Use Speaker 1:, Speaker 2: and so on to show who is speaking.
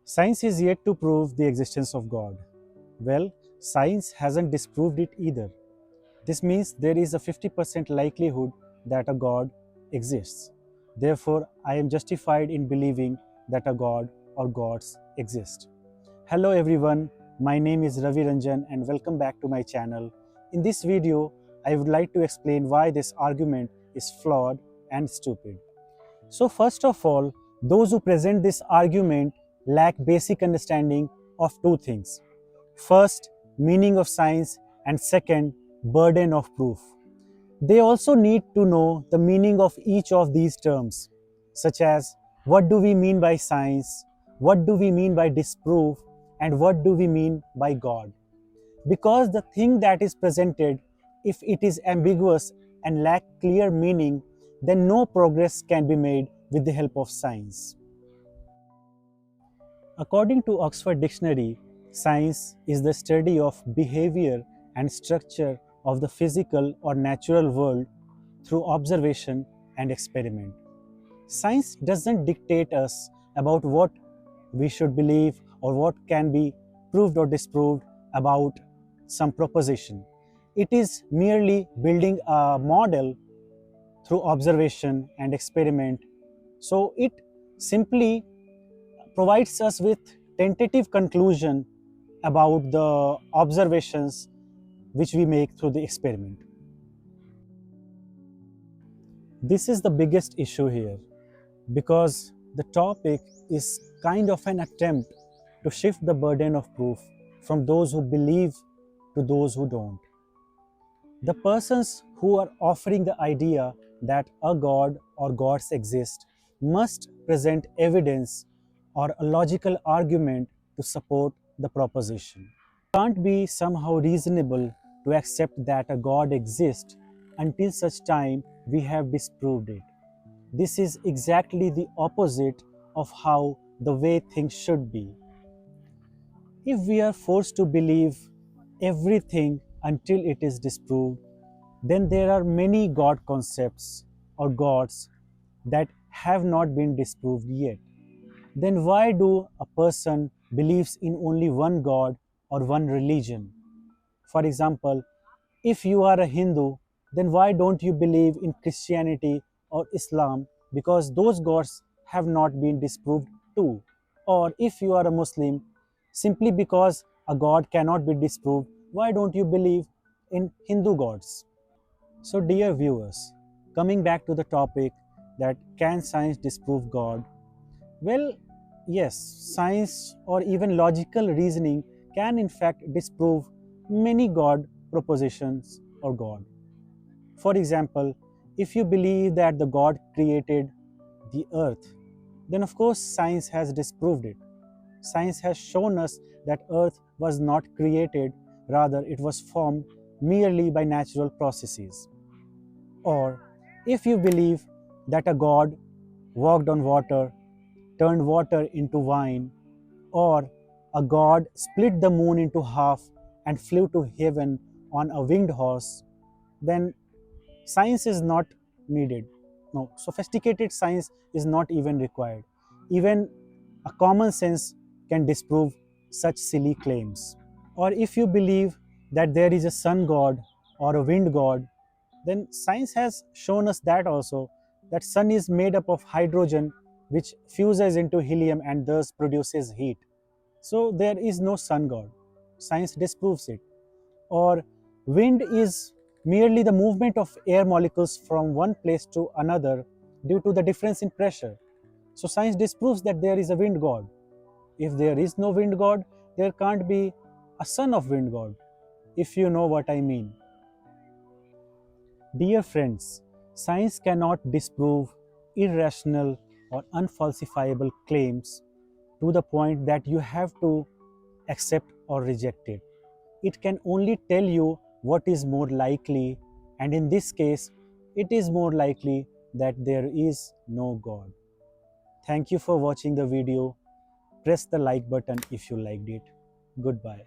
Speaker 1: Science is yet to prove the existence of God. Well, science hasn't disproved it either. This means there is a 50% likelihood that a God exists. Therefore, I am justified in believing that a God or gods exist. Hello everyone, my name is Ravi Ranjan and welcome back to my channel. In this video, I would like to explain why this argument is flawed and stupid. So first of all, those who present this argument lack basic understanding of two things. First, meaning of science, and second, burden of proof. They also need to know the meaning of each of these terms, such as what do we mean by science, what do we mean by disprove, and what do we mean by God. Because the thing that is presented, if it is ambiguous and lack clear meaning, then no progress can be made with the help of science. According to Oxford Dictionary, science is the study of behavior and structure of the physical or natural world through observation and experiment. Science doesn't dictate us about what we should believe or what can be proved or disproved about some proposition. It is merely building a model through observation and experiment. So it simply provides us with tentative conclusion about the observations which we make through the experiment. This is the biggest issue here because the topic is kind of an attempt to shift the burden of proof from those who believe to those who don't. The persons who are offering the idea that a god or gods exist must present evidence or a logical argument to support the proposition. It can't be somehow reasonable to accept that a god exists until such time we have disproved it. This is exactly the opposite of how the way things should be. If we are forced to believe everything until it is disproved, then there are many God concepts or gods that have not been disproved yet. Then why do a person believes in only one God or one religion? For example, if you are a Hindu, then why don't you believe in Christianity or Islam? Because those gods have not been disproved too. Or if you are a Muslim, simply because a god cannot be disproved, why don't you believe in Hindu gods? So, dear viewers, coming back to the topic that can science disprove God? Well, yes, science or even logical reasoning can in fact disprove many God propositions or God. For example, if you believe that the God created the earth, then of course science has disproved it. Science has shown us that earth was not created, rather it was formed merely by natural processes. Or if you believe that a god walked on water, turned water into wine, or a god split the moon into half and flew to heaven on a winged horse, then science is not needed. No, sophisticated science is not even required. Even a common sense can disprove such silly claims. Or if you believe that there is a sun god or a wind god, then science has shown us that also, that sun is made up of hydrogen which fuses into helium and thus produces heat. So there is no sun god. Science disproves it. Or wind is merely the movement of air molecules from one place to another due to the difference in pressure. So science disproves that there is a wind god. If there is no wind god, there can't be a son of wind god, if you know what I mean. Dear friends, science cannot disprove irrational or unfalsifiable claims to the point that you have to accept or reject it. It can only tell you what is more likely, and in this case, it is more likely that there is no God. Thank you for watching the video. Press the like button if you liked it. Goodbye.